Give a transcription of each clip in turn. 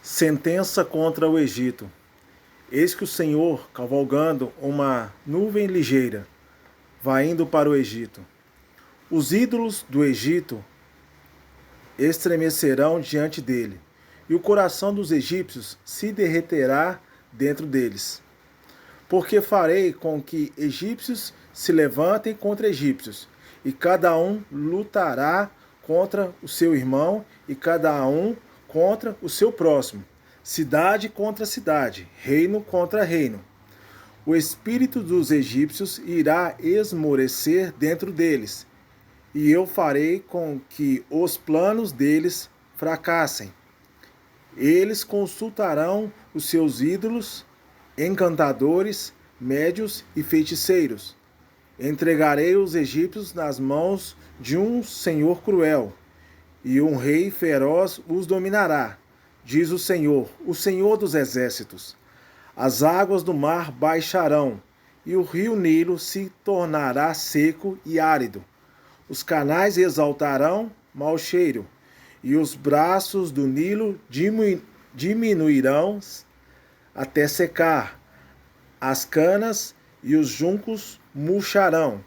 Sentença contra o Egito. Eis que o Senhor, cavalgando uma nuvem ligeira, vai indo para o Egito. Os ídolos do Egito estremecerão diante dele, e o coração dos egípcios se derreterá dentro deles. Porque farei com que egípcios se levantem contra egípcios, e cada um lutará contra o seu irmão, e cada um contra o seu próximo, cidade contra cidade, reino contra reino. O espírito dos egípcios irá esmorecer dentro deles, e eu farei com que os planos deles fracassem. Eles consultarão os seus ídolos, encantadores, médios e feiticeiros. Entregarei os egípcios nas mãos de um senhor cruel, e um rei feroz os dominará, diz o Senhor dos exércitos. As águas do mar baixarão, e o rio Nilo se tornará seco e árido. Os canais exaltarão mau cheiro, e os braços do Nilo diminuirão até secar. As canas e os juncos murcharão.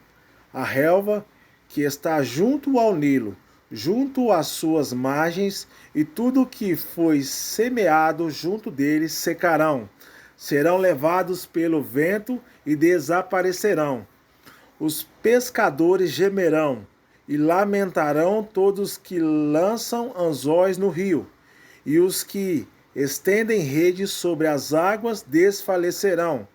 A relva que está junto ao Nilo, junto às suas margens, e tudo que foi semeado junto deles secarão. Serão levados pelo vento e desaparecerão. Os pescadores gemerão e lamentarão todos que lançam anzóis no rio, e os que estendem redes sobre as águas desfalecerão.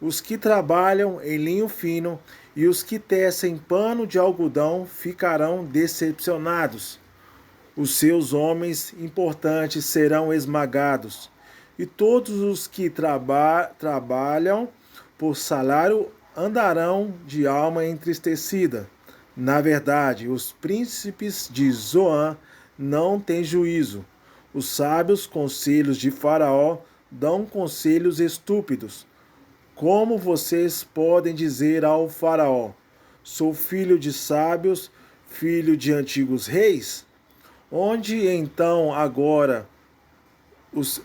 Os que trabalham em linho fino e os que tecem pano de algodão ficarão decepcionados. Os seus homens importantes serão esmagados, e todos os que trabalham por salário andarão de alma entristecida. Na verdade, os príncipes de Zoan não têm juízo. Os sábios conselhos de Faraó dão conselhos estúpidos. Como vocês podem dizer ao Faraó: sou filho de sábios, filho de antigos reis? Onde estão agora os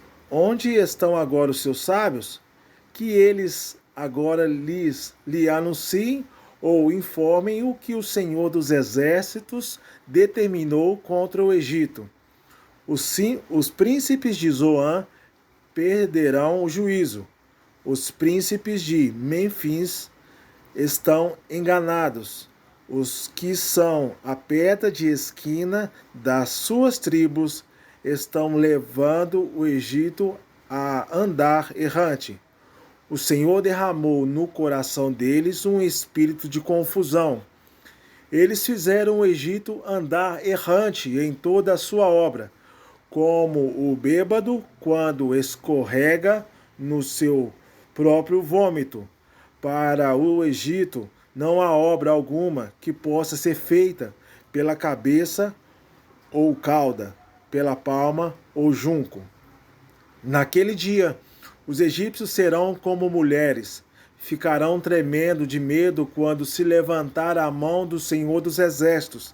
seus sábios? Que eles agora lhe anunciem ou informem o que o Senhor dos exércitos determinou contra o Egito. Os príncipes de Zoan perderão o juízo. Os príncipes de Mênfis estão enganados. Os que são a pedra de esquina das suas tribos estão levando o Egito a andar errante. O Senhor derramou no coração deles um espírito de confusão. Eles fizeram o Egito andar errante em toda a sua obra, como o bêbado quando escorrega no seu próprio vômito. Para o Egito não há obra alguma que possa ser feita pela cabeça ou cauda, pela palma ou junco. Naquele dia, os egípcios serão como mulheres, ficarão tremendo de medo quando se levantar a mão do Senhor dos exércitos,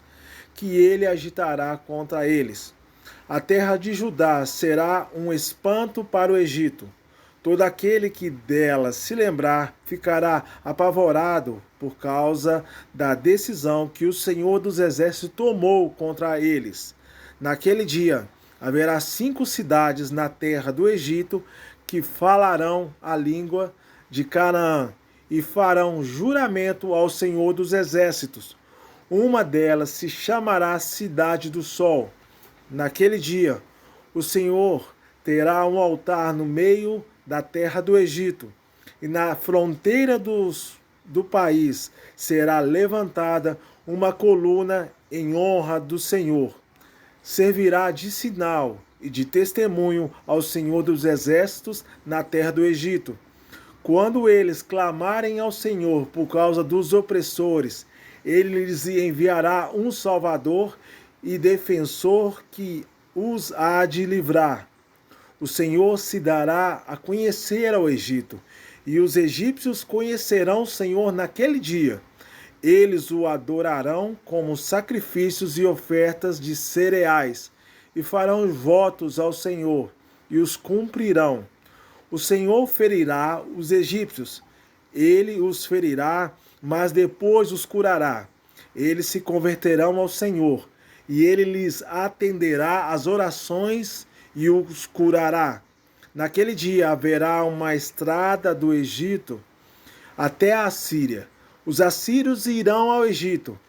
que ele agitará contra eles. A terra de Judá será um espanto para o Egito. Todo aquele que dela se lembrar ficará apavorado por causa da decisão que o Senhor dos exércitos tomou contra eles. Naquele dia, haverá 5 cidades na terra do Egito que falarão a língua de Canaã e farão juramento ao Senhor dos exércitos. Uma delas se chamará Cidade do Sol. Naquele dia, o Senhor terá um altar no meio da terra do Egito, e na fronteira do país será levantada uma coluna em honra do Senhor. Servirá de sinal e de testemunho ao Senhor dos exércitos na terra do Egito. Quando eles clamarem ao Senhor por causa dos opressores, ele lhes enviará um Salvador e defensor que os há de livrar. O Senhor se dará a conhecer ao Egito, e os egípcios conhecerão o Senhor naquele dia. Eles o adorarão como sacrifícios e ofertas de cereais, e farão votos ao Senhor, e os cumprirão. O Senhor ferirá os egípcios, ele os ferirá, mas depois os curará. Eles se converterão ao Senhor, e ele lhes atenderá as orações e os curará. Naquele dia haverá uma estrada do Egito até a Assíria. Os assírios irão ao Egito,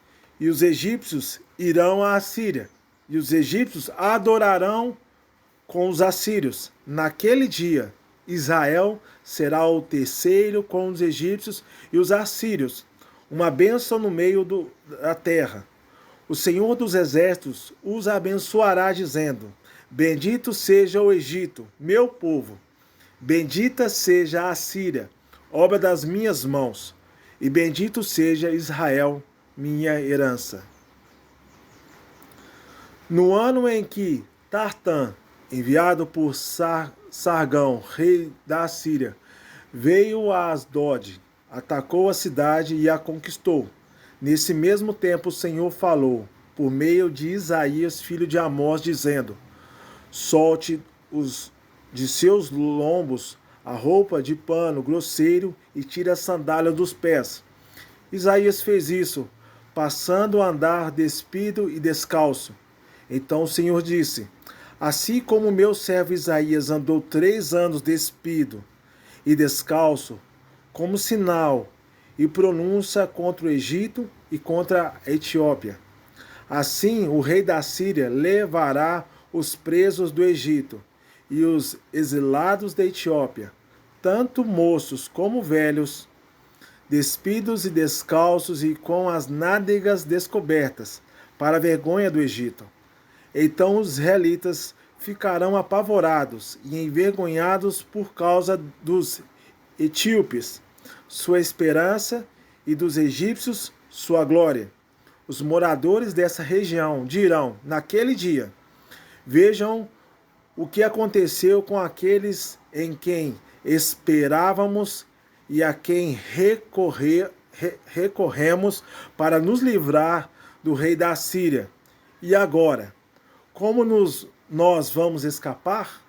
e os egípcios irão à Assíria, e os egípcios adorarão com os assírios. Naquele dia, Israel será o terceiro com os egípcios e os assírios, uma bênção no meio da terra. O Senhor dos exércitos os abençoará, dizendo: Bendito seja o Egito, meu povo. Bendita seja a Assíria, obra das minhas mãos. E bendito seja Israel, minha herança. No ano em que Tartã, enviado por Sargão, rei da Assíria, veio a Asdod, atacou a cidade e a conquistou. Nesse mesmo tempo o Senhor falou, por meio de Isaías, filho de Amós, dizendo: Solte de seus lombos a roupa de pano grosseiro e tire a sandália dos pés. Isaías fez isso, passando a andar despido e descalço. Então o Senhor disse: Assim como meu servo Isaías andou 3 anos despido e descalço, como sinal e pronúncia contra o Egito e contra a Etiópia, assim o rei da Síria levará os presos do Egito e os exilados da Etiópia, tanto moços como velhos, despidos e descalços e com as nádegas descobertas, para a vergonha do Egito. Então os israelitas ficarão apavorados e envergonhados por causa dos etíopes, sua esperança, e dos egípcios, sua glória. Os moradores dessa região dirão, naquele dia: Vejam o que aconteceu com aqueles em quem esperávamos e a quem recorremos para nos livrar do rei da Síria. E agora, como nós vamos escapar?